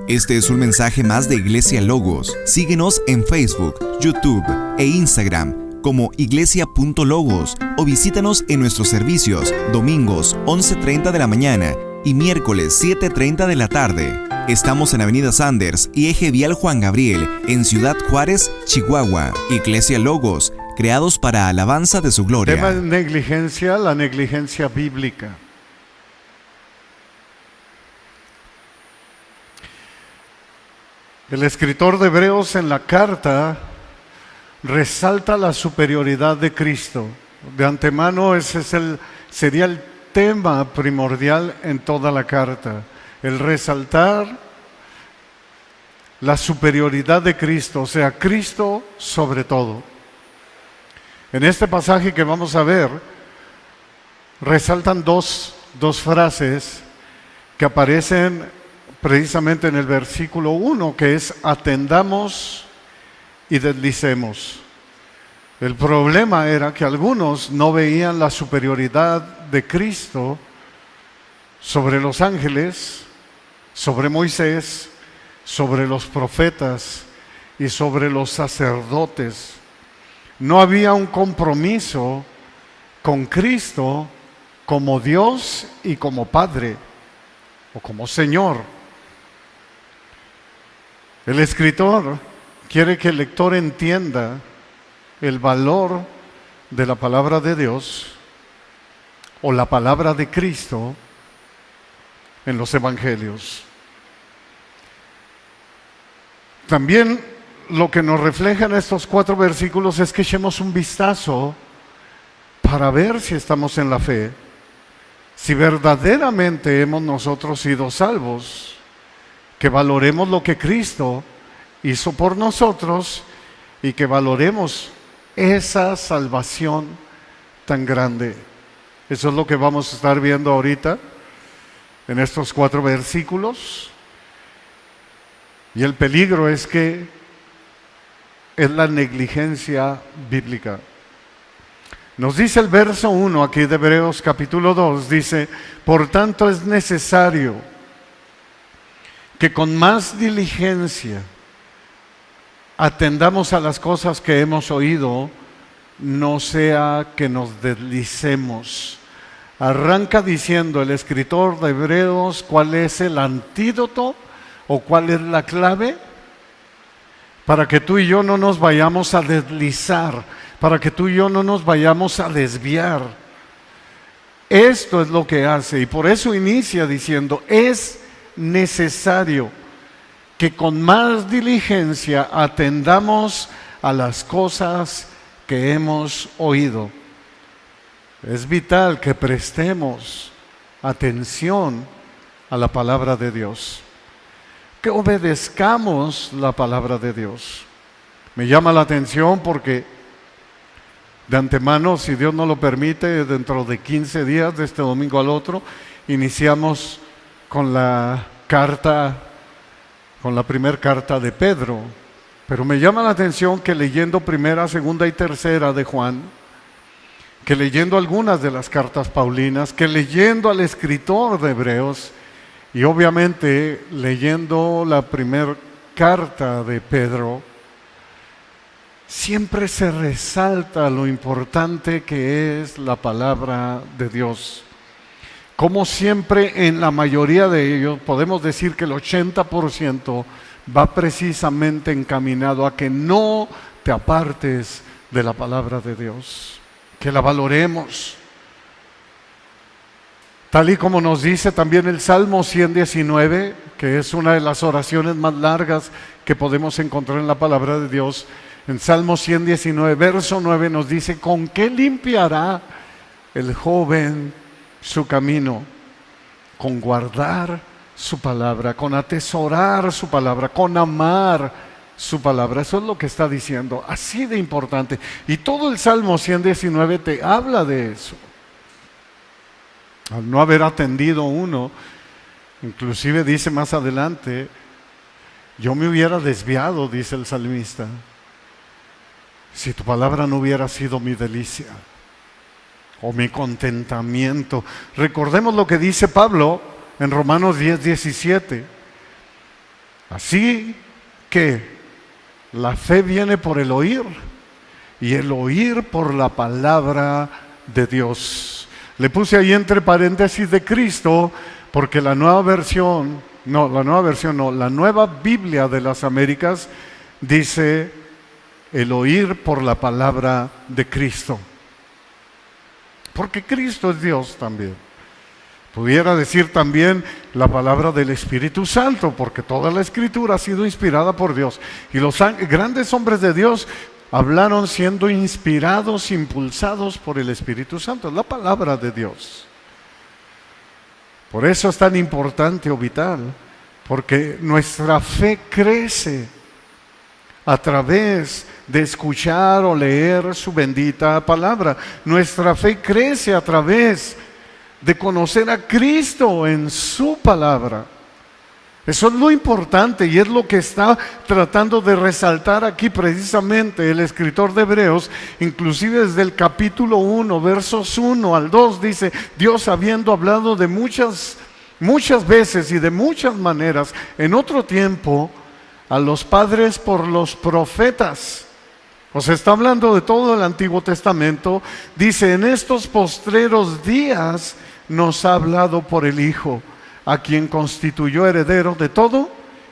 Este es un mensaje más de Iglesia Logos. Síguenos en Facebook, YouTube e Instagram como iglesia.logos o visítanos en nuestros servicios domingos 11:30 de la mañana y miércoles 7:30 de la tarde. Estamos en Avenida Sanders y Eje Vial Juan Gabriel, en Ciudad Juárez, Chihuahua. Iglesia Logos, creados para alabanza de su gloria. Tema de negligencia, la negligencia bíblica. El escritor de Hebreos en la carta resalta la superioridad de Cristo. De antemano ese sería el tema primordial en toda la carta. El resaltar la superioridad de Cristo, o sea, Cristo sobre todo. En este pasaje que vamos a ver, resaltan dos frases que aparecen precisamente en el versículo 1, que es atendamos y deslicemos. El problema era que algunos no veían la superioridad de Cristo sobre los ángeles, sobre Moisés, sobre los profetas y sobre los sacerdotes. No había un compromiso con Cristo como Dios y como Padre o como Señor. El escritor quiere que el lector entienda el valor de la palabra de Dios o la palabra de Cristo en los evangelios. También lo que nos reflejan estos 4 versículos es que echemos un vistazo para ver si estamos en la fe, si verdaderamente hemos nosotros sido salvos, que valoremos lo que Cristo hizo por nosotros y que valoremos esa salvación tan grande. Eso es lo que vamos a estar viendo ahorita en estos 4 versículos. Y el peligro es que es la negligencia bíblica. Nos dice el verso 1 aquí de Hebreos capítulo 2, dice: por tanto es necesario que con más diligencia atendamos a las cosas que hemos oído, no sea que nos deslicemos. Arranca diciendo el escritor de Hebreos cuál es el antídoto o cuál es la clave para que tú y yo no nos vayamos a deslizar, para que tú y yo no nos vayamos a desviar. Esto es lo que hace, y por eso inicia diciendo: es necesario que con más diligencia atendamos a las cosas que hemos oído. Es vital que prestemos atención a la palabra de Dios, que obedezcamos la palabra de Dios. Me llama la atención porque de antemano, si Dios nos lo permite, dentro de 15 días, de este domingo al otro, iniciamos con la primera carta de Pedro. Pero me llama la atención que leyendo primera, segunda y tercera de Juan, que leyendo algunas de las cartas paulinas, que leyendo al escritor de Hebreos y obviamente leyendo la primera carta de Pedro, siempre se resalta lo importante que es la palabra de Dios. Como siempre en la mayoría de ellos, podemos decir que el 80% va precisamente encaminado a que no te apartes de la palabra de Dios, que la valoremos. Tal y como nos dice también el Salmo 119, que es una de las oraciones más largas que podemos encontrar en la palabra de Dios. En Salmo 119, verso 9 nos dice: ¿con qué limpiará el joven su camino? Con guardar su palabra, con atesorar su palabra, con amar su palabra. Eso es lo que está diciendo, así de importante. Y todo el Salmo 119 te habla de eso. Al no haber atendido uno, inclusive dice más adelante: yo me hubiera desviado, dice el salmista, si tu palabra no hubiera sido mi delicia o mi contentamiento. Recordemos lo que dice Pablo en Romanos 10:17. Así que la fe viene por el oír y el oír por la palabra de Dios. Le puse ahí entre paréntesis de Cristo porque la nueva Biblia de las Américas dice el oír por la palabra de Cristo. Porque Cristo es Dios también. Pudiera decir también la palabra del Espíritu Santo, porque toda la Escritura ha sido inspirada por Dios. Y los grandes hombres de Dios hablaron siendo inspirados, impulsados por el Espíritu Santo. Es la palabra de Dios. Por eso es tan importante o vital, porque nuestra fe crece a través de escuchar o leer su bendita palabra. Nuestra fe crece a través de conocer a Cristo en su palabra. Eso es lo importante y es lo que está tratando de resaltar aquí precisamente el escritor de Hebreos, inclusive desde el capítulo 1, versos 1 al 2, dice: Dios, habiendo hablado de muchas veces y de muchas maneras en otro tiempo a los padres por los profetas. O sea, está hablando de todo el Antiguo Testamento. Dice: en estos postreros días nos ha hablado por el Hijo, a quien constituyó heredero de todo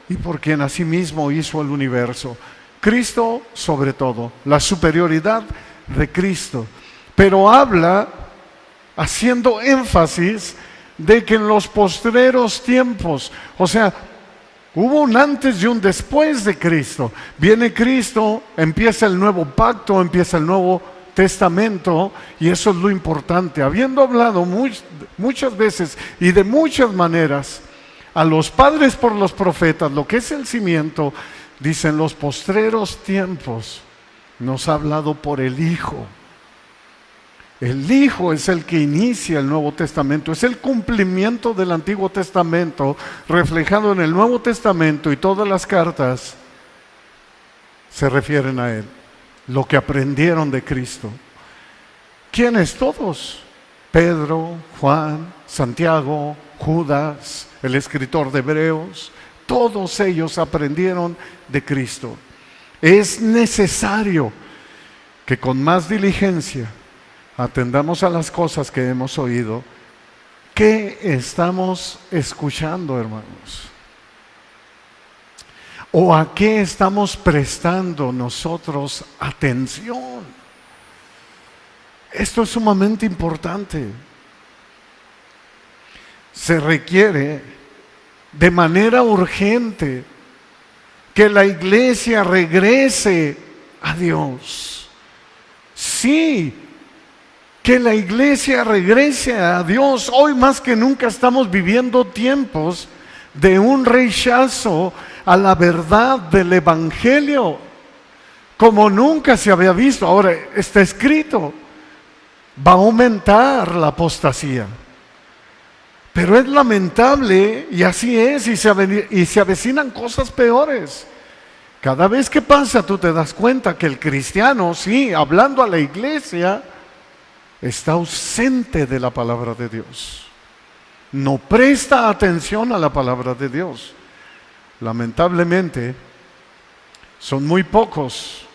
y por quien asimismo hizo el universo. Cristo sobre todo, la superioridad de Cristo. Pero habla haciendo énfasis de que en los postreros tiempos, o sea, hubo un antes y un después de Cristo. Viene Cristo, empieza el nuevo pacto, empieza el nuevo testamento, y eso es lo importante. Habiendo hablado muchas veces y de muchas maneras a los padres por los profetas, lo que es el cimiento, dicen los postreros tiempos, nos ha hablado por el Hijo. El Hijo es el que inicia el Nuevo Testamento, es el cumplimiento del Antiguo Testamento reflejado en el Nuevo Testamento, y todas las cartas se refieren a Él, lo que aprendieron de Cristo. ¿Quiénes? Todos: Pedro, Juan, Santiago, Judas, el escritor de Hebreos, todos ellos aprendieron de Cristo. Es necesario que con más diligencia atendamos a las cosas que hemos oído. ¿Qué estamos escuchando, hermanos? ¿O a qué estamos prestando nosotros atención? Esto es sumamente importante. Se requiere de manera urgente que la iglesia regrese a Dios. Sí, que la iglesia regrese a Dios. Hoy más que nunca estamos viviendo tiempos de un rechazo a la verdad del Evangelio, como nunca se había visto. Ahora está escrito: va a aumentar la apostasía. Pero es lamentable, y así es, y se avecinan cosas peores. Cada vez que pasa, tú te das cuenta que el cristiano, sí, hablando a la iglesia, está ausente de la palabra de Dios. No presta atención a la palabra de Dios. Lamentablemente, son muy pocos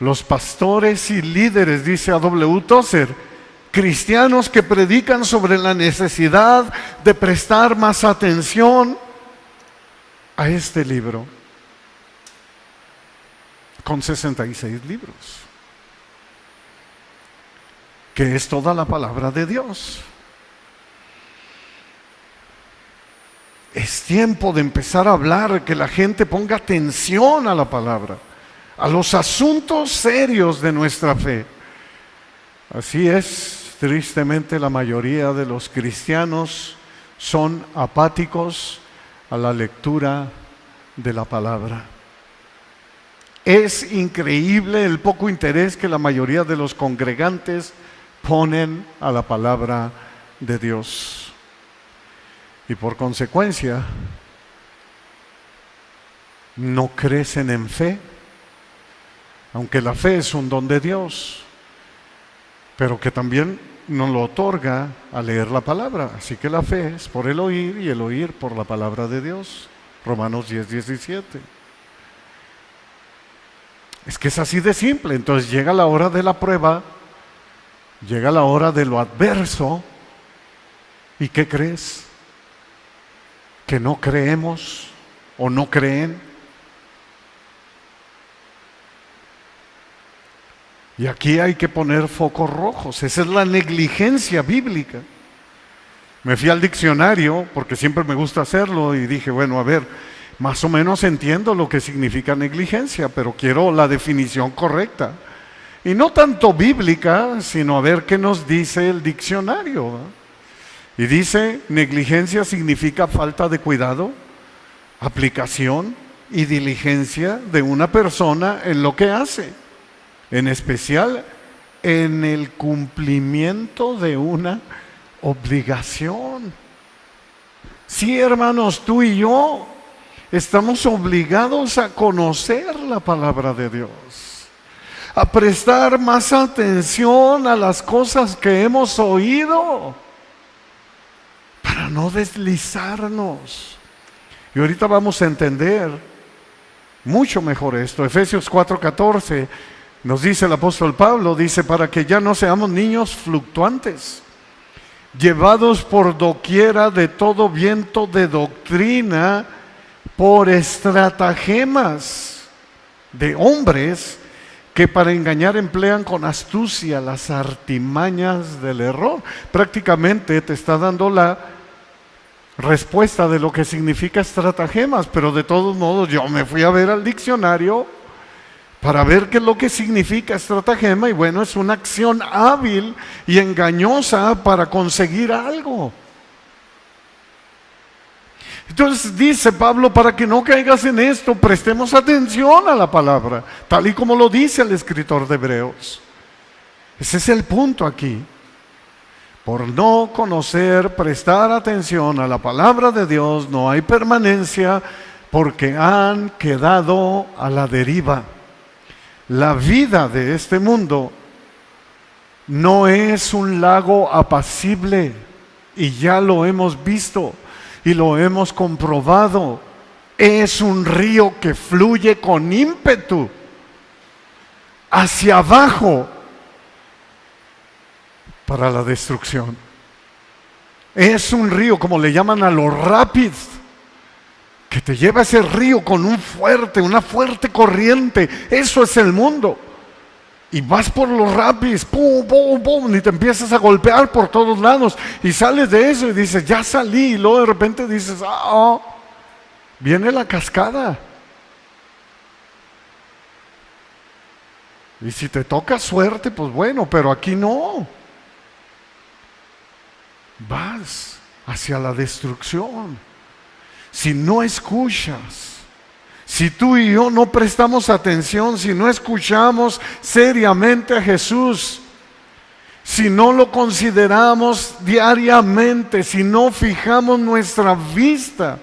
los pastores y líderes, dice A.W. Tozer, cristianos que predican sobre la necesidad de prestar más atención a este libro, con 66 libros, que es toda la palabra de Dios. Es tiempo de empezar a hablar, que la gente ponga atención a la palabra, a los asuntos serios de nuestra fe. Así es, tristemente la mayoría de los cristianos son apáticos a la lectura de la palabra. Es increíble el poco interés que la mayoría de los congregantes ponen a la palabra de Dios. Y por consecuencia, no crecen en fe, aunque la fe es un don de Dios, pero que también nos lo otorga a leer la palabra. Así que la fe es por el oír, y el oír por la palabra de Dios. Romanos 10:17. Es que es así de simple. Entonces llega la hora de la prueba, llega la hora de lo adverso, ¿y qué crees? ¿Que no creemos o no creen? Y aquí hay que poner focos rojos. Esa es la negligencia bíblica. Me fui al diccionario, porque siempre me gusta hacerlo, y dije, bueno, a ver, más o menos entiendo lo que significa negligencia, pero quiero la definición correcta. Y no tanto bíblica, sino a ver qué nos dice el diccionario, ¿verdad? Y dice, negligencia significa falta de cuidado, aplicación y diligencia de una persona en lo que hace, en especial en el cumplimiento de una obligación. Sí, hermanos, tú y yo estamos obligados a conocer la palabra de Dios, a prestar más atención a las cosas que hemos oído, para no deslizarnos. Y ahorita vamos a entender mucho mejor esto. Efesios 4:14 nos dice el apóstol Pablo, dice, para que ya no seamos niños fluctuantes, llevados por doquiera de todo viento de doctrina, por estratagemas de hombres que para engañar emplean con astucia las artimañas del error. Prácticamente te está dando la respuesta de lo que significa estratagemas, pero de todos modos yo me fui a ver al diccionario para ver qué es lo que significa estratagema, y bueno, es una acción hábil y engañosa para conseguir algo. Entonces dice Pablo, para que no caigas en esto, prestemos atención a la palabra, tal y como lo dice el escritor de Hebreos. Ese es el punto aquí. Por no conocer, prestar atención a la palabra de Dios, no hay permanencia, porque han quedado a la deriva. La vida de este mundo no es un lago apacible, y ya lo hemos visto y lo hemos comprobado. Es un río que fluye con ímpetu hacia abajo para la destrucción. Es un río, como le llaman a los rapids, que te lleva ese río con una fuerte corriente. Eso es el mundo. Y vas por los rapids, pum, pum, pum, y te empiezas a golpear por todos lados. Y sales de eso y dices, ya salí. Y luego de repente dices, viene la cascada. Y si te toca suerte, pues bueno, pero aquí no. Vas hacia la destrucción. Si no escuchas, si tú y yo no prestamos atención, si no escuchamos seriamente a Jesús, si no lo consideramos diariamente, si no fijamos nuestra vista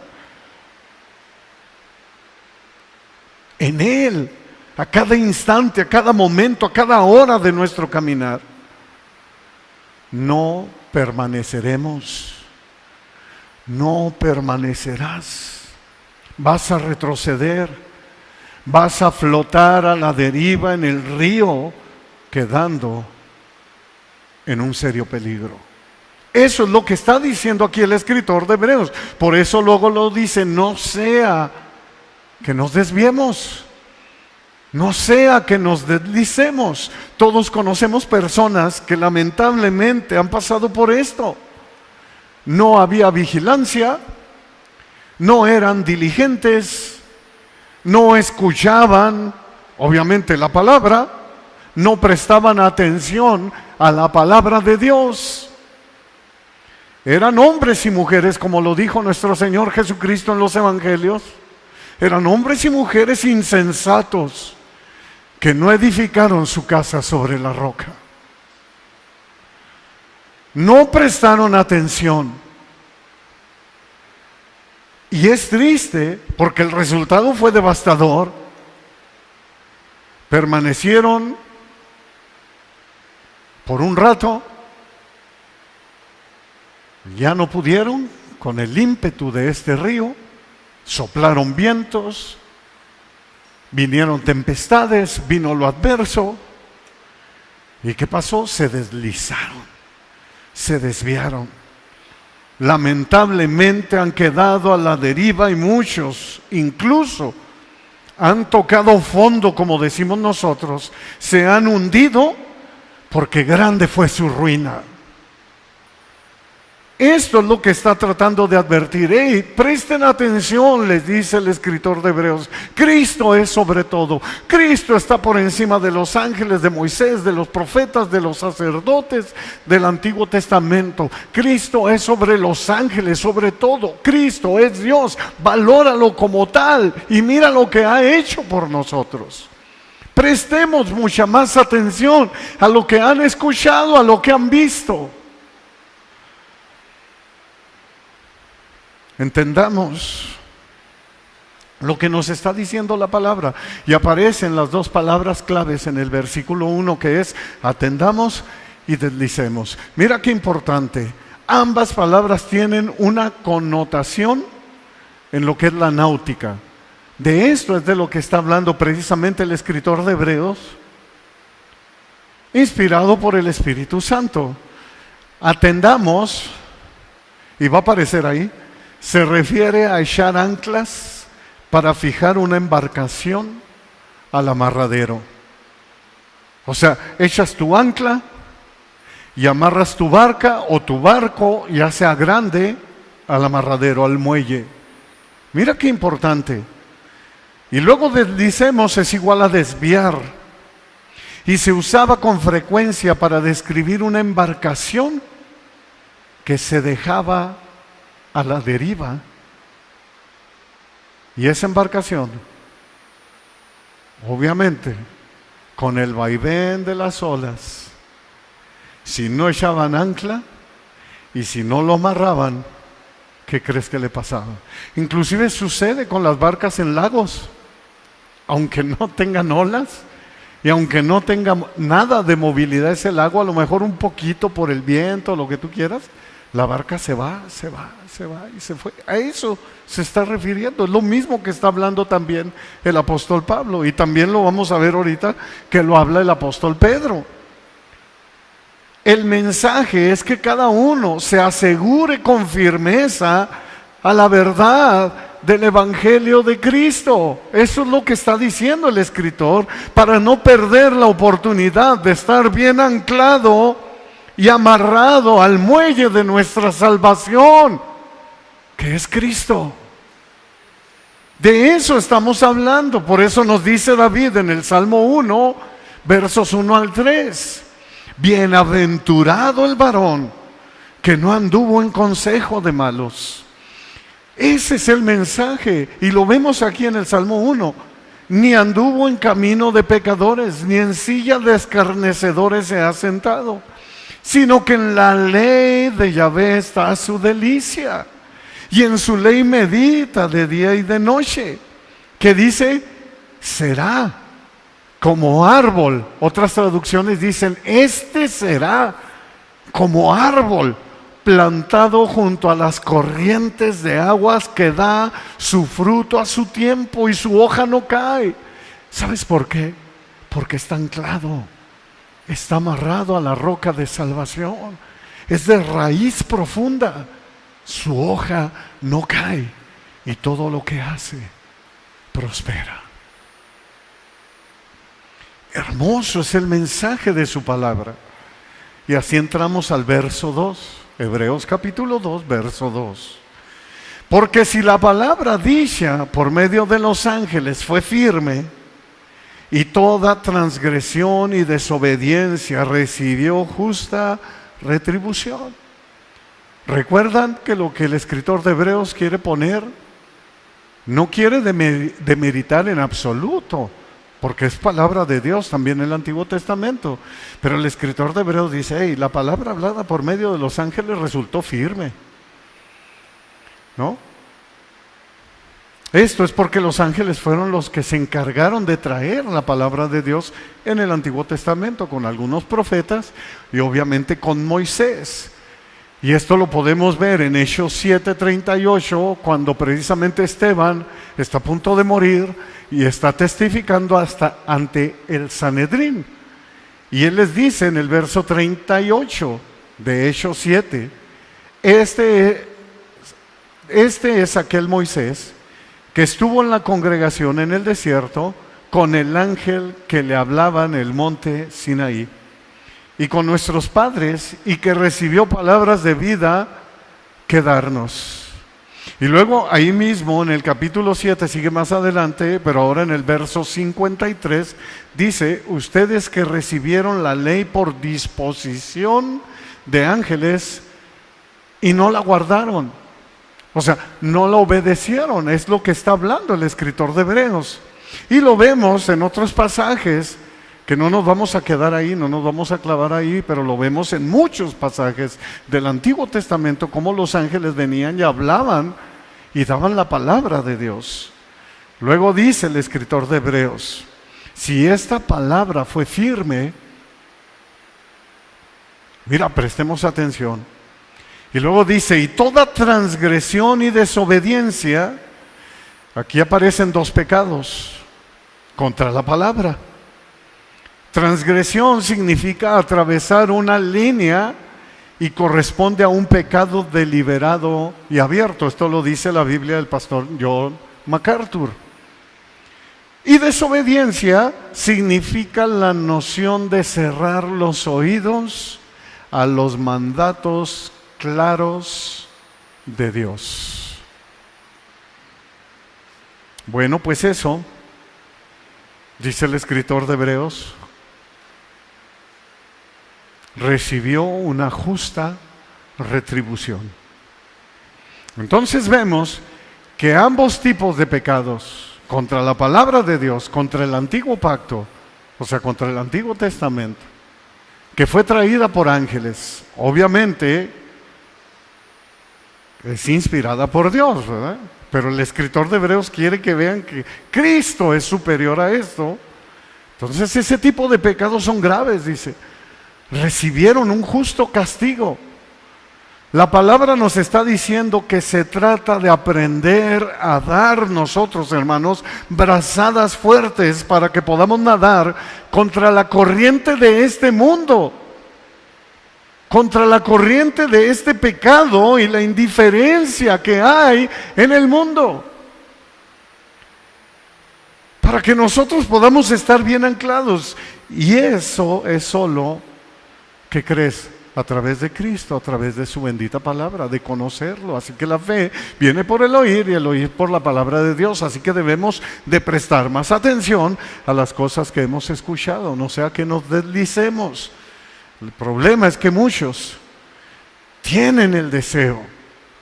en Él, a cada instante, a cada momento, a cada hora de nuestro caminar, no permaneceremos. No permanecerás, vas a retroceder, vas a flotar a la deriva en el río, quedando en un serio peligro. Eso es lo que está diciendo aquí el escritor de Hebreos. Por eso luego lo dice, no sea que nos desviemos, no sea que nos deslicemos. Todos conocemos personas que lamentablemente han pasado por esto. No había vigilancia, no eran diligentes, no escuchaban, obviamente, la palabra, no prestaban atención a la palabra de Dios. Eran hombres y mujeres, como lo dijo nuestro Señor Jesucristo en los evangelios, eran hombres y mujeres insensatos que no edificaron su casa sobre la roca. No prestaron atención. Y es triste porque el resultado fue devastador. Permanecieron por un rato, ya no pudieron con el ímpetu de este río, soplaron vientos, vinieron tempestades, vino lo adverso. ¿Y qué pasó? Se deslizaron, se desviaron. Lamentablemente han quedado a la deriva y muchos incluso han tocado fondo, como decimos nosotros, se han hundido porque grande fue su ruina. Esto es lo que está tratando de advertir. Hey, presten atención, les dice el escritor de Hebreos. Cristo es sobre todo. Cristo está por encima de los ángeles, de Moisés, de los profetas, de los sacerdotes del Antiguo Testamento. Cristo es sobre los ángeles, sobre todo. Cristo es Dios. Valóralo como tal y mira lo que ha hecho por nosotros. Prestemos mucha más atención a lo que han escuchado, a lo que han visto. Entendamos lo que nos está diciendo la palabra. Y aparecen las dos palabras claves en el versículo 1, que es atendamos y deslicemos. Mira qué importante. Ambas palabras tienen una connotación en lo que es la náutica. De esto es de lo que está hablando precisamente el escritor de Hebreos, inspirado por el Espíritu Santo. Atendamos, y va a aparecer ahí, se refiere a echar anclas para fijar una embarcación al amarradero. O sea, echas tu ancla y amarras tu barca o tu barco, ya sea grande, al amarradero, al muelle. Mira qué importante. Y luego deslicemos es igual a desviar. Y se usaba con frecuencia para describir una embarcación que se dejaba a la deriva. Y esa embarcación, obviamente, con el vaivén de las olas, si no echaban ancla y si no lo amarraban, ¿qué crees que le pasaba? Inclusive sucede con las barcas en lagos. Aunque no tengan olas y aunque no tenga nada de movilidad ese lago, a lo mejor un poquito por el viento, lo que tú quieras, la barca se va y se fue. A eso se está refiriendo. Es lo mismo que está hablando también el apóstol Pablo, y también lo vamos a ver ahorita que lo habla el apóstol Pedro. El mensaje es que cada uno se asegure con firmeza a la verdad del Evangelio de Cristo. Eso es lo que está diciendo el escritor, para no perder la oportunidad de estar bien anclado y amarrado al muelle de nuestra salvación, que es Cristo. De eso estamos hablando. Por eso nos dice David en el Salmo 1, versos 1 al 3: bienaventurado el varón que no anduvo en consejo de malos. Ese es el mensaje, y lo vemos aquí en el Salmo 1. Ni anduvo en camino de pecadores, ni en silla de escarnecedores se ha sentado, sino que en la ley de Yahvé está su delicia, y en su ley medita de día y de noche. Que dice, será como árbol. Otras traducciones dicen, este será como árbol plantado junto a las corrientes de aguas, que da su fruto a su tiempo y su hoja no cae. ¿Sabes por qué? Porque está anclado, está amarrado a la roca de salvación, es de raíz profunda, su hoja no cae y todo lo que hace prospera. Hermoso es el mensaje de su palabra. Y así entramos al verso 2, Hebreos capítulo 2, verso 2. Porque si la palabra dicha por medio de los ángeles fue firme, y toda transgresión y desobediencia recibió justa retribución. ¿Recuerdan que lo que el escritor de Hebreos quiere poner? No quiere demeritar en absoluto, porque es palabra de Dios también en el Antiguo Testamento. Pero el escritor de Hebreos dice, hey, la palabra hablada por medio de los ángeles resultó firme, ¿no? Esto es porque los ángeles fueron los que se encargaron de traer la palabra de Dios en el Antiguo Testamento, con algunos profetas y obviamente con Moisés. Y esto lo podemos ver en Hechos 7:38, cuando precisamente Esteban está a punto de morir y está testificando hasta ante el Sanedrín. Y él les dice en el verso 38 de Hechos 7, este es aquel Moisés que estuvo en la congregación en el desierto con el ángel que le hablaba en el monte Sinaí, y con nuestros padres, y que recibió palabras de vida que darnos. Y luego ahí mismo en el capítulo 7, sigue más adelante, pero ahora en el verso 53, dice: ustedes que recibieron la ley por disposición de ángeles y no la guardaron. O sea, no la obedecieron, es lo que está hablando el escritor de Hebreos. Y lo vemos en otros pasajes, que no nos vamos a quedar ahí, no nos vamos a clavar ahí, pero lo vemos en muchos pasajes del Antiguo Testamento, cómo los ángeles venían y hablaban y daban la palabra de Dios. Luego dice el escritor de Hebreos: si esta palabra fue firme, mira, prestemos atención. Y luego dice: y toda transgresión y desobediencia, aquí aparecen dos pecados contra la palabra. Transgresión significa atravesar una línea y corresponde a un pecado deliberado y abierto. Esto lo dice la Biblia del pastor John MacArthur. Y desobediencia significa la noción de cerrar los oídos a los mandatos claros de Dios. Bueno, pues eso, dice el escritor de Hebreos, recibió una justa retribución. Entonces vemos que ambos tipos de pecados, contra la palabra de Dios, contra el antiguo pacto, o sea, contra el Antiguo Testamento, que fue traída por ángeles, obviamente es inspirada por Dios, ¿verdad? Pero el escritor de Hebreos quiere que vean que Cristo es superior a esto. Entonces ese tipo de pecados son graves, dice. Recibieron un justo castigo. La palabra nos está diciendo que se trata de aprender a dar nosotros, hermanos, brazadas fuertes para que podamos nadar contra la corriente de este mundo, contra la corriente de este pecado y la indiferencia que hay en el mundo, para que nosotros podamos estar bien anclados. Y eso es solo, ¿qué crees? A través de Cristo, a través de su bendita palabra, de conocerlo. Así que la fe viene por el oír y el oír por la palabra de Dios. Así que debemos de prestar más atención a las cosas que hemos escuchado, no sea que nos deslicemos. El problema es que muchos tienen el deseo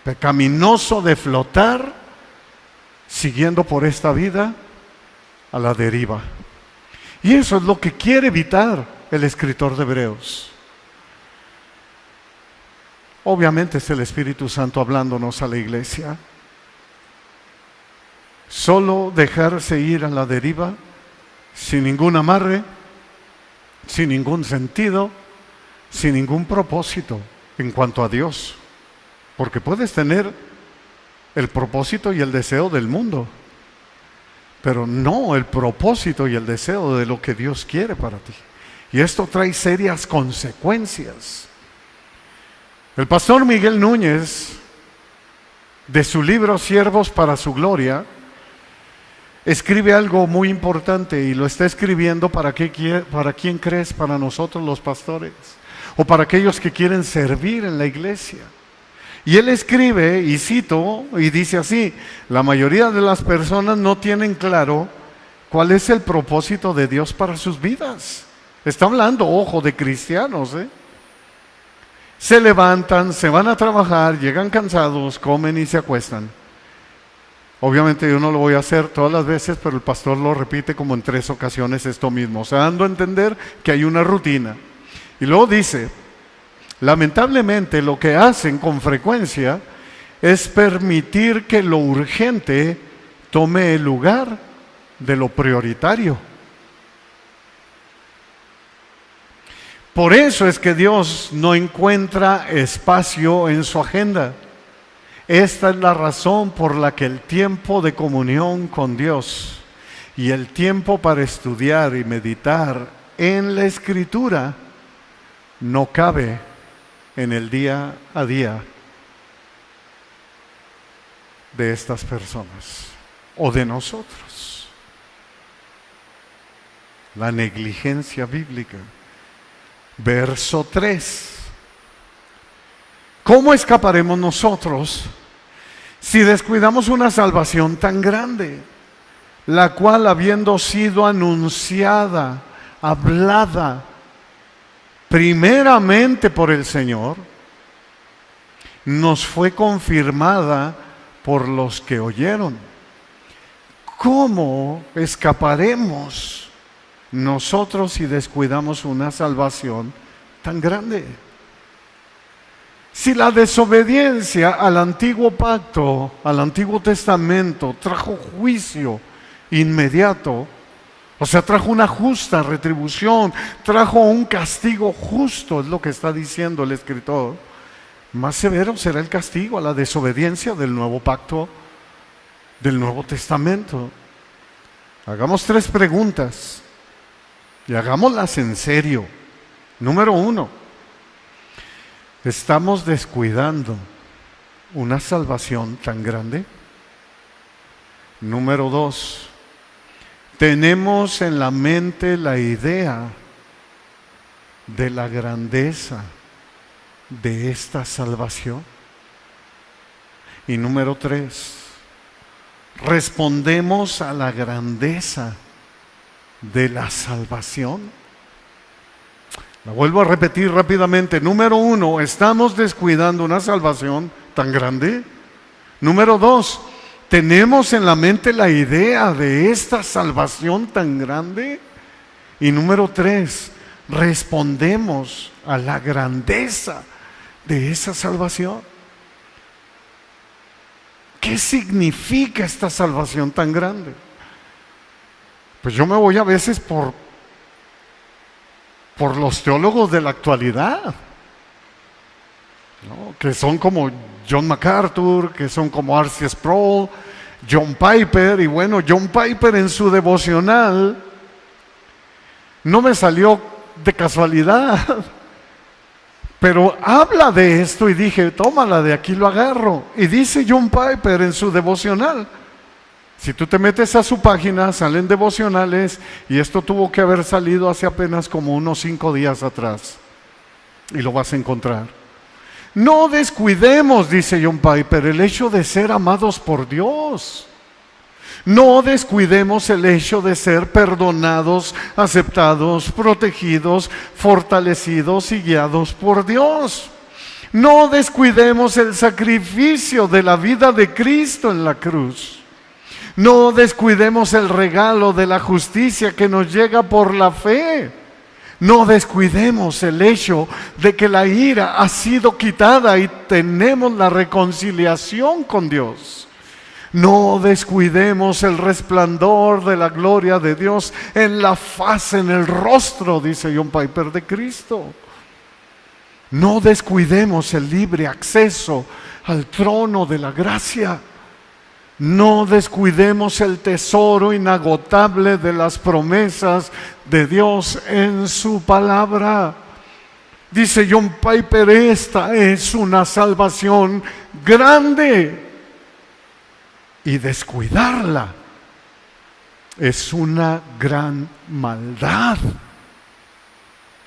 pecaminoso de flotar siguiendo por esta vida a la deriva. Y eso es lo que quiere evitar el escritor de Hebreos. Obviamente es el Espíritu Santo hablándonos a la iglesia. Solo dejarse ir a la deriva, sin ningún amarre, sin ningún sentido, sin ningún propósito en cuanto a Dios. Porque puedes tener el propósito y el deseo del mundo, pero no el propósito y el deseo de lo que Dios quiere para ti. Y esto trae serias consecuencias. El pastor Miguel Núñez, de su libro Siervos para su Gloria, escribe algo muy importante, y lo está escribiendo para quién crees, para nosotros los pastores, o para aquellos que quieren servir en la iglesia. Y él escribe, y cito, y dice así: la mayoría de las personas no tienen claro cuál es el propósito de Dios para sus vidas. Está hablando, ojo, de cristianos, Se levantan, se van a trabajar, llegan cansados, comen y se acuestan. Obviamente yo no lo voy a hacer todas las veces, pero el pastor lo repite como en 3 ocasiones esto mismo, o sea, dando a entender que hay una rutina. Y luego dice: lamentablemente lo que hacen con frecuencia es permitir que lo urgente tome el lugar de lo prioritario. Por eso es que Dios no encuentra espacio en su agenda. Esta es la razón por la que el tiempo de comunión con Dios y el tiempo para estudiar y meditar en la Escritura no cabe en el día a día de estas personas o de nosotros. La negligencia bíblica. Verso 3. ¿Cómo escaparemos nosotros si descuidamos una salvación tan grande, la cual, habiendo sido anunciada, hablada primeramente por el Señor, nos fue confirmada por los que oyeron? ¿Cómo escaparemos nosotros si descuidamos una salvación tan grande? Si la desobediencia al antiguo pacto, al Antiguo Testamento, trajo juicio inmediato, o sea, trajo una justa retribución, trajo un castigo justo, es lo que está diciendo el escritor, más severo será el castigo a la desobediencia del nuevo pacto, del Nuevo Testamento. Hagamos 3 preguntas y hagámoslas en serio. Número 1, ¿estamos descuidando una salvación tan grande? Número 2, ¿tenemos en la mente la idea de la grandeza de esta salvación? Y número 3, ¿respondemos a la grandeza de la salvación? La vuelvo a repetir rápidamente. Número 1, ¿estamos descuidando una salvación tan grande? Número 2, ¿tenemos en la mente la idea de esta salvación tan grande? Y número 3, ¿respondemos a la grandeza de esa salvación? ¿Qué significa esta salvación tan grande? Pues yo me voy a veces por los teólogos de la actualidad, ¿no? Que son como John MacArthur, que son como R.C. Sproul, John Piper. Y bueno, John Piper en su devocional no me salió de casualidad, pero habla de esto y dije, tómala, de aquí lo agarro. Y dice John Piper en su devocional, si tú te metes a su página, salen devocionales, y esto tuvo que haber salido hace apenas como unos 5 días atrás, y lo vas a encontrar. No descuidemos, dice John Piper, el hecho de ser amados por Dios. No descuidemos el hecho de ser perdonados, aceptados, protegidos, fortalecidos y guiados por Dios. No descuidemos el sacrificio de la vida de Cristo en la cruz. No descuidemos el regalo de la justicia que nos llega por la fe. No descuidemos el hecho de que la ira ha sido quitada y tenemos la reconciliación con Dios. No descuidemos el resplandor de la gloria de Dios en la faz, en el rostro, dice John Piper, de Cristo. No descuidemos el libre acceso al trono de la gracia. No descuidemos el tesoro inagotable de las promesas de Dios en su palabra. Dice John Piper, esta es una salvación grande, y descuidarla es una gran maldad.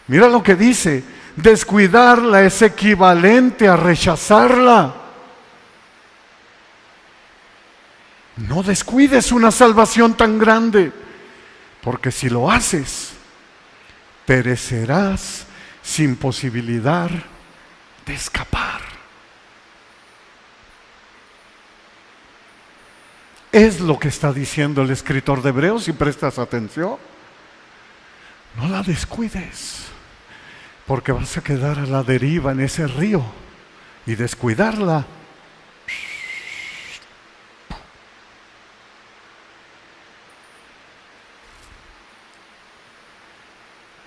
Mira lo que dice, descuidarla es equivalente a rechazarla. No descuides una salvación tan grande, porque si lo haces, perecerás sin posibilidad de escapar. Es lo que está diciendo el escritor de Hebreos, si prestas atención. No la descuides, porque vas a quedar a la deriva en ese río, y descuidarla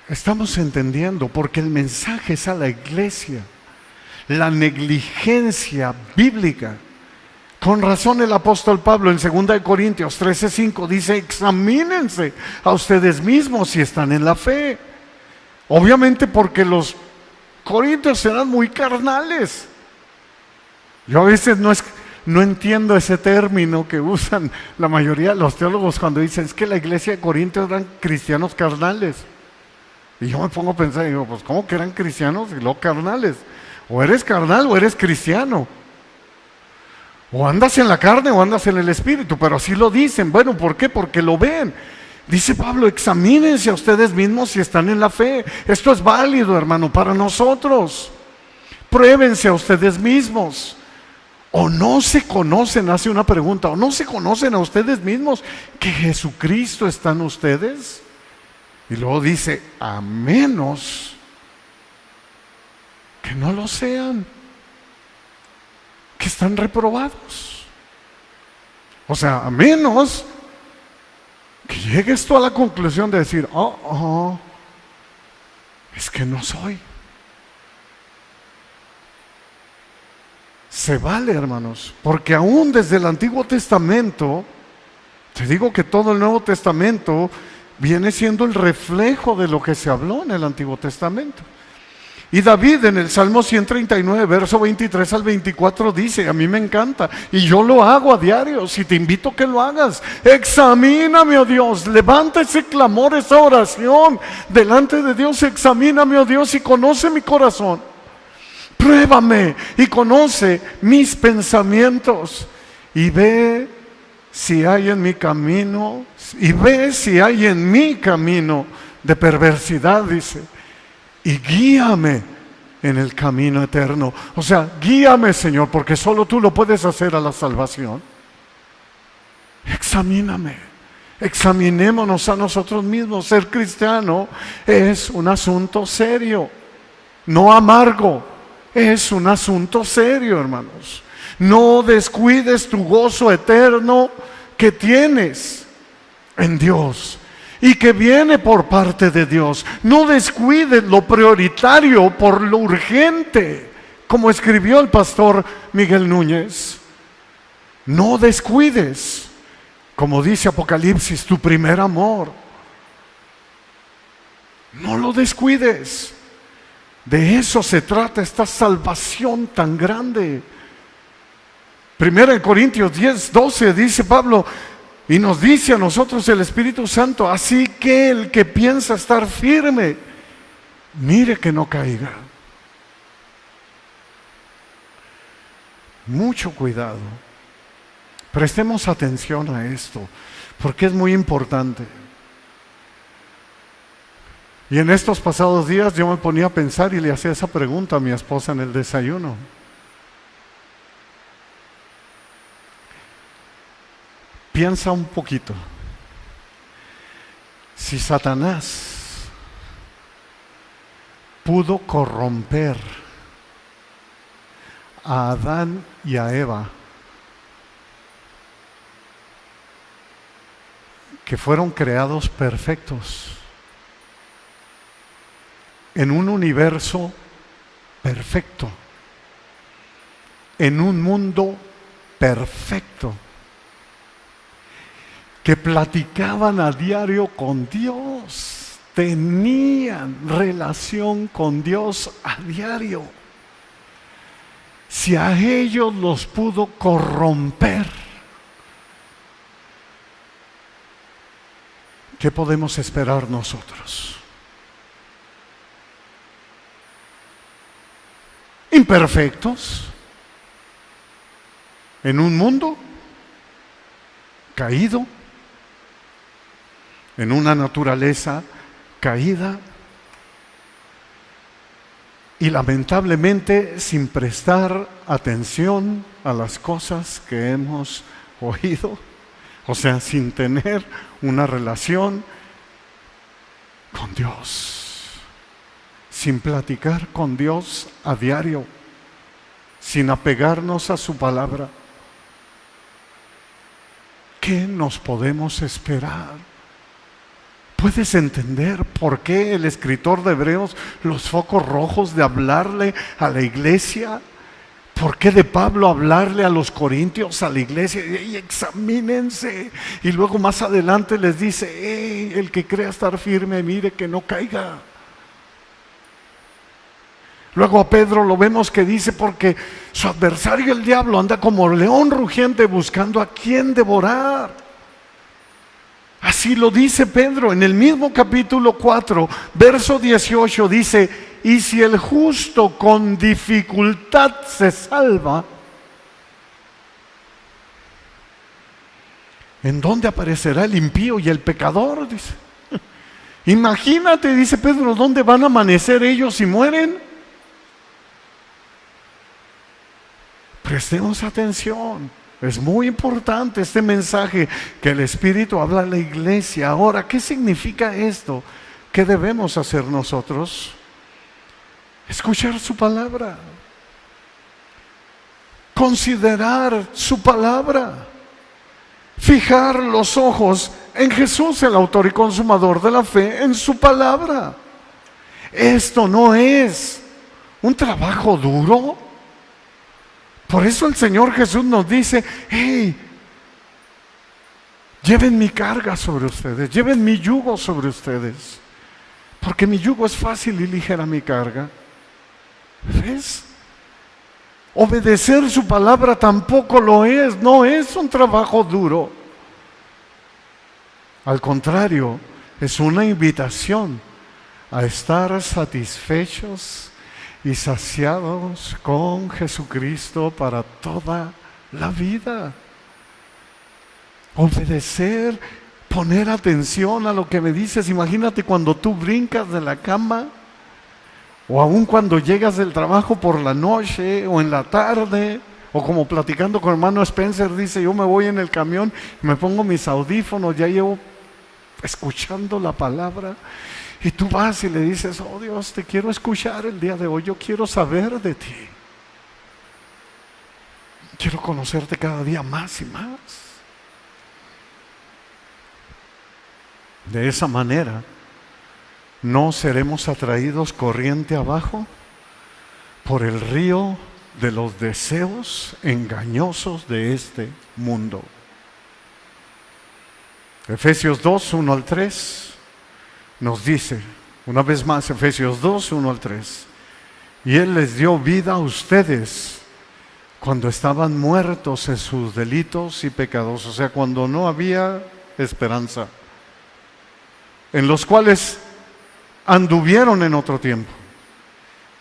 Estamos entendiendo, porque el mensaje es a la iglesia. La negligencia bíblica. Con razón el apóstol Pablo en 2 Corintios 13:5 dice: examínense a ustedes mismos si están en la fe. Obviamente porque los corintios eran muy carnales. Yo a veces no entiendo ese término que usan la mayoría de los teólogos cuando dicen: es que la iglesia de Corintios eran cristianos carnales. Y yo me pongo a pensar y digo: pues ¿cómo que eran cristianos y luego carnales? O eres carnal o eres cristiano. O andas en la carne o andas en el espíritu, pero así lo dicen. Bueno, ¿por qué? Porque lo ven. Dice Pablo: examínense a ustedes mismos si están en la fe. Esto es válido, hermano, para nosotros. Pruébense a ustedes mismos. ¿O no se conocen? Hace una pregunta. ¿O no se conocen a ustedes mismos que Jesucristo está en ustedes? Y luego dice: a menos que no lo sean, que están reprobados. O sea, a menos que llegues tú a la conclusión de decir: es que no soy. Se vale, hermanos, porque aún desde el Antiguo Testamento, te digo que todo el Nuevo Testamento viene siendo el reflejo de lo que se habló en el Antiguo Testamento. Y David en el Salmo 139, verso 23 al 24 dice: a mí me encanta y yo lo hago a diario. Si te invito a que lo hagas, examíname, oh Dios, levanta ese clamor, esa oración delante de Dios. Examíname, oh Dios, y conoce mi corazón. Pruébame y conoce mis pensamientos y ve si hay en mi camino, y ve si hay en mi camino de perversidad, dice, y guíame en el camino eterno. O sea, guíame, Señor, porque solo tú lo puedes hacer a la salvación. Examíname, examinémonos a nosotros mismos. Ser cristiano es un asunto serio, no amargo. Es un asunto serio, hermanos. No descuides tu gozo eterno que tienes en Dios y que viene por parte de Dios. No descuides lo prioritario por lo urgente, como escribió el pastor Miguel Núñez. No descuides, como dice Apocalipsis, tu primer amor. No lo descuides. De eso se trata esta salvación tan grande. 1 Corintios 10:12 dice Pablo, y nos dice a nosotros el Espíritu Santo: así que el que piensa estar firme, mire que no caiga. Mucho cuidado. Prestemos atención a esto, porque es muy importante. Y en estos pasados días yo me ponía a pensar y le hacía esa pregunta a mi esposa en el desayuno. Piensa un poquito. Si Satanás pudo corromper a Adán y a Eva, que fueron creados perfectos, en un universo perfecto, en un mundo perfecto, que platicaban a diario con Dios, tenían relación con Dios a diario. Si a ellos los pudo corromper, ¿qué podemos esperar nosotros? Imperfectos, en un mundo caído, en una naturaleza caída, y lamentablemente sin prestar atención a las cosas que hemos oído, o sea, sin tener una relación con Dios, sin platicar con Dios a diario, sin apegarnos a su palabra. ¿Qué nos podemos esperar ¿Puedes entender por qué el escritor de Hebreos los focos rojos de hablarle a la iglesia? ¿Por qué de Pablo hablarle a los corintios, a la iglesia? ¡Ey, examínense! Y luego más adelante les dice, ¡hey, el que crea estar firme, mire que no caiga! Luego a Pedro lo vemos que dice, porque su adversario el diablo anda como león rugiente buscando a quien devorar. Así lo dice Pedro en el mismo capítulo 4, verso 18, dice, y si el justo con dificultad se salva, ¿en dónde aparecerá el impío y el pecador? Dice. Imagínate, dice Pedro, ¿dónde van a amanecer ellos si mueren? Prestemos atención. Es muy importante este mensaje que el Espíritu habla a la iglesia. Ahora, ¿qué significa esto? ¿Qué debemos hacer nosotros? Escuchar su palabra. Considerar su palabra. Fijar los ojos en Jesús, el autor y consumador de la fe, en su palabra. Esto no es un trabajo duro. Por eso el Señor Jesús nos dice, hey, lleven mi carga sobre ustedes, lleven mi yugo sobre ustedes, porque mi yugo es fácil y ligera mi carga. ¿Ves? Obedecer su palabra tampoco lo es, no es un trabajo duro. Al contrario, es una invitación a estar satisfechos y saciados con Jesucristo para toda la vida. Obedecer, poner atención a lo que me dices. Imagínate cuando tú brincas de la cama, o aún cuando llegas del trabajo por la noche o en la tarde, o como platicando con el hermano Spencer, dice, yo me voy en el camión, me pongo mis audífonos, ya llevo escuchando la palabra. Y tú vas y le dices, oh Dios, te quiero escuchar el día de hoy, yo quiero saber de ti. Quiero conocerte cada día más y más. De esa manera, no seremos atraídos corriente abajo por el río de los deseos engañosos de este mundo. Efesios 2, 1 al 3. Nos dice, una vez más, Efesios 2, 1 al 3, y Él les dio vida a ustedes cuando estaban muertos en sus delitos y pecados, o sea, cuando no había esperanza, en los cuales anduvieron en otro tiempo,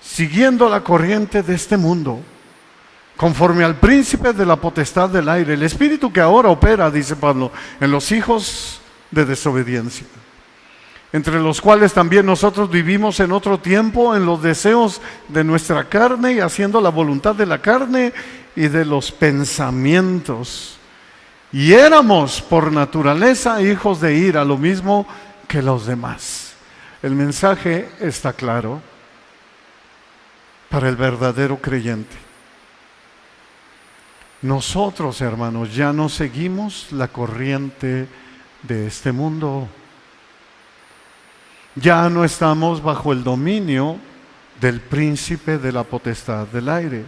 siguiendo la corriente de este mundo, conforme al príncipe de la potestad del aire, el espíritu que ahora opera, dice Pablo, en los hijos de desobediencia, entre los cuales también nosotros vivimos en otro tiempo en los deseos de nuestra carne y haciendo la voluntad de la carne y de los pensamientos. Y éramos por naturaleza hijos de ira, lo mismo que los demás. El mensaje está claro para el verdadero creyente. Nosotros, hermanos, ya no seguimos la corriente de este mundo. Ya no estamos bajo el dominio del príncipe de la potestad del aire.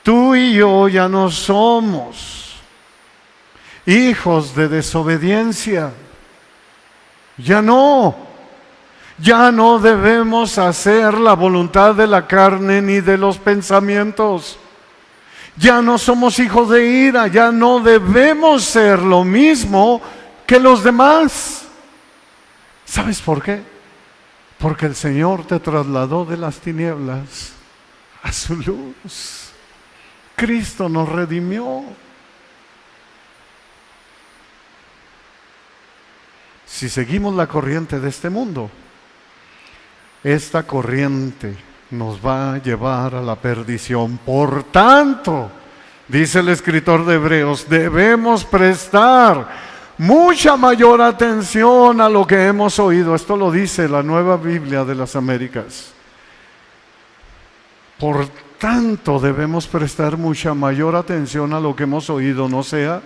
Tú y yo ya no somos hijos de desobediencia. Ya no debemos hacer la voluntad de la carne ni de los pensamientos. Ya no somos hijos de ira, ya no debemos ser lo mismo que los demás. ¿Sabes por qué? Porque el Señor te trasladó de las tinieblas a su luz. Cristo nos redimió. Si seguimos la corriente de este mundo, esta corriente nos va a llevar a la perdición. Por tanto, dice el escritor de Hebreos, debemos prestar mucha mayor atención a lo que hemos oído. Esto lo dice la Nueva Biblia de las Américas. Por tanto, debemos prestar mucha mayor atención a lo que hemos oído, no sea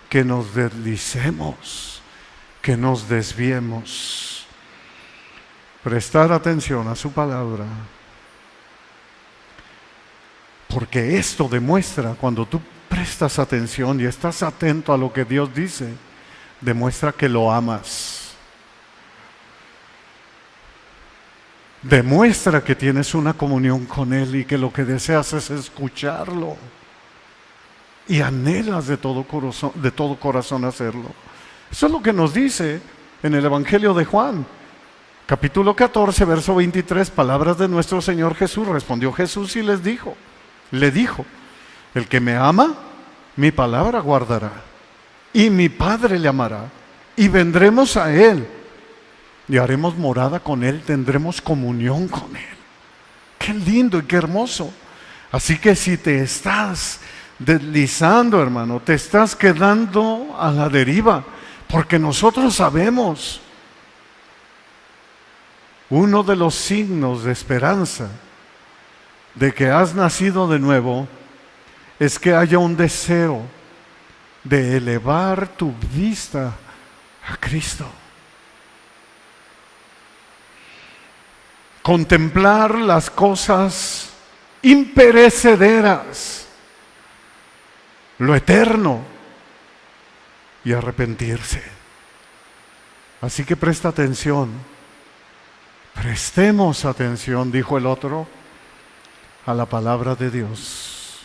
que nos deslicemos, que nos desviemos. Prestar atención a su palabra, porque esto demuestra, cuando tú prestas atención y estás atento a lo que Dios dice, demuestra que lo amas. Demuestra que tienes una comunión con Él y que lo que deseas es escucharlo y anhelas de todo corazón hacerlo. Eso es lo que nos dice en el Evangelio de Juan, capítulo 14, verso 23, palabras de nuestro Señor Jesús. Respondió Jesús y le dijo, el que me ama, mi palabra guardará, y mi Padre le amará, y vendremos a Él, y haremos morada con Él, tendremos comunión con Él. Qué lindo y qué hermoso. Así que si te estás deslizando, hermano, te estás quedando a la deriva, porque nosotros sabemos, uno de los signos de esperanza de que has nacido de nuevo es que haya un deseo de elevar tu vista a Cristo. Contemplar las cosas imperecederas, lo eterno, y arrepentirse. Así que presta atención. Prestemos atención, dijo el otro, a la palabra de Dios.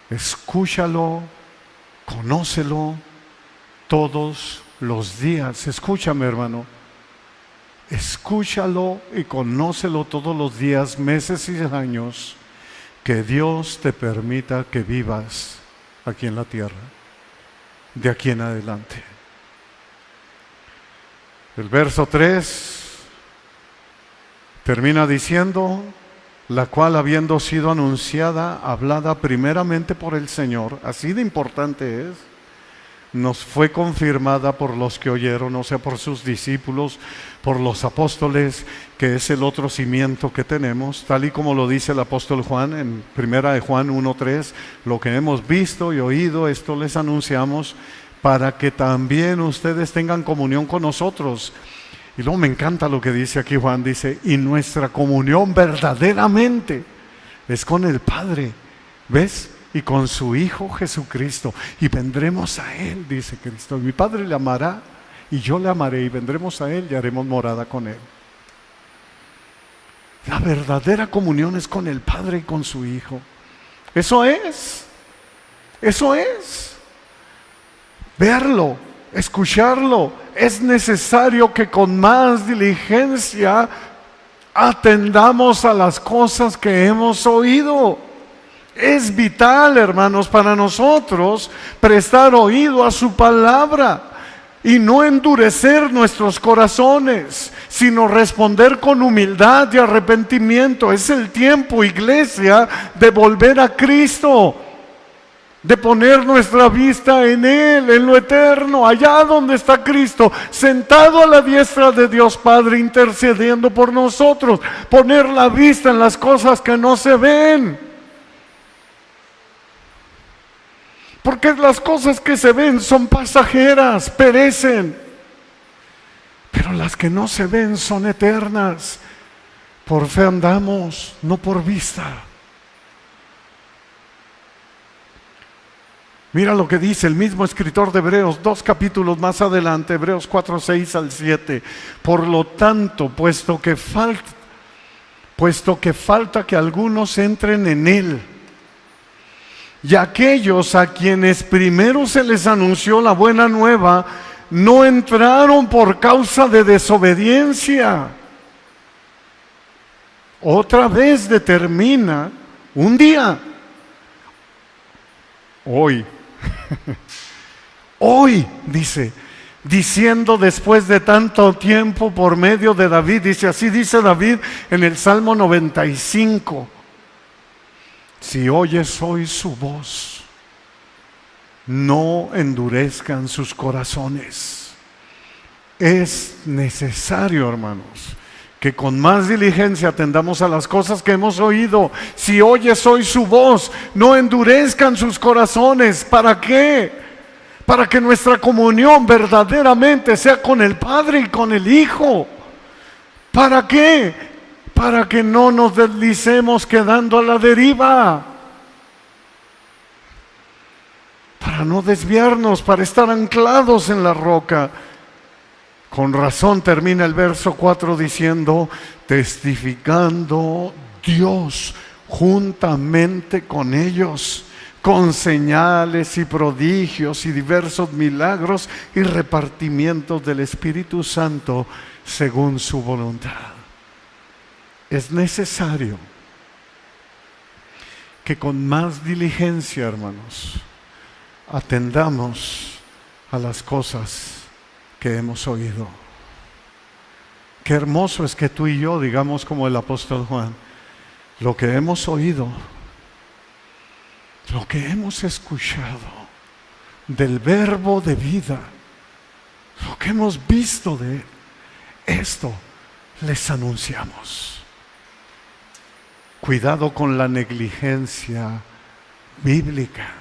Escúchalo, conócelo todos los días. Escúchame, hermano. Escúchalo y conócelo todos los días, meses y años que Dios te permita que vivas aquí en la tierra, de aquí en adelante. El verso 3 termina diciendo, la cual habiendo sido anunciada, hablada primeramente por el Señor, así de importante es, nos fue confirmada por los que oyeron, o sea, por sus discípulos, por los apóstoles, que es el otro cimiento que tenemos, tal y como lo dice el apóstol Juan en 1 Juan 1:3, lo que hemos visto y oído, esto les anunciamos, para que también ustedes tengan comunión con nosotros. Y luego me encanta lo que dice aquí Juan, dice, y nuestra comunión verdaderamente es con el Padre, ¿ves? Y con su Hijo Jesucristo, y vendremos a Él, dice Cristo. Mi Padre le amará, y yo le amaré, y vendremos a Él y haremos morada con Él. La verdadera comunión es con el Padre y con su Hijo. Eso es verlo, escucharlo. Es necesario que con más diligencia atendamos a las cosas que hemos oído. Es vital, hermanos, para nosotros prestar oído a su palabra y no endurecer nuestros corazones, sino responder con humildad y arrepentimiento. Es el tiempo, iglesia, de volver a Cristo, de poner nuestra vista en Él, en lo eterno, allá donde está Cristo, sentado a la diestra de Dios Padre, intercediendo por nosotros. Poner la vista en las cosas que no se ven. Porque las cosas que se ven son pasajeras, perecen. Pero las que no se ven son eternas. Por fe andamos, no por vista. Mira lo que dice el mismo escritor de Hebreos, 2 capítulos más adelante, Hebreos 4, 6 al 7. Por lo tanto, puesto que falta que algunos entren en Él, y aquellos a quienes primero se les anunció la buena nueva, no entraron por causa de desobediencia. Otra vez determina un día, hoy, hoy, dice, diciendo después de tanto tiempo por medio de David, dice, así dice David en el Salmo 95, si oyes hoy su voz, no endurezcan sus corazones. Es necesario, hermanos, que con más diligencia atendamos a las cosas que hemos oído. Si oyes hoy su voz, no endurezcan sus corazones. ¿Para qué? para que nuestra comunión verdaderamente sea con el Padre y con el Hijo. ¿Para qué? Para que no nos deslicemos quedando a la deriva, para no desviarnos, para estar anclados en la roca. Con razón termina el verso 4 diciendo, testificando Dios juntamente con ellos, con señales y prodigios y diversos milagros y repartimientos del Espíritu Santo según su voluntad. Es necesario que con más diligencia, hermanos, atendamos a las cosas que hemos oído. Qué hermoso es que tú y yo digamos como el apóstol Juan, lo que hemos oído, lo que hemos escuchado del verbo de vida, lo que hemos visto de él, esto les anunciamos. Cuidado con la negligencia bíblica.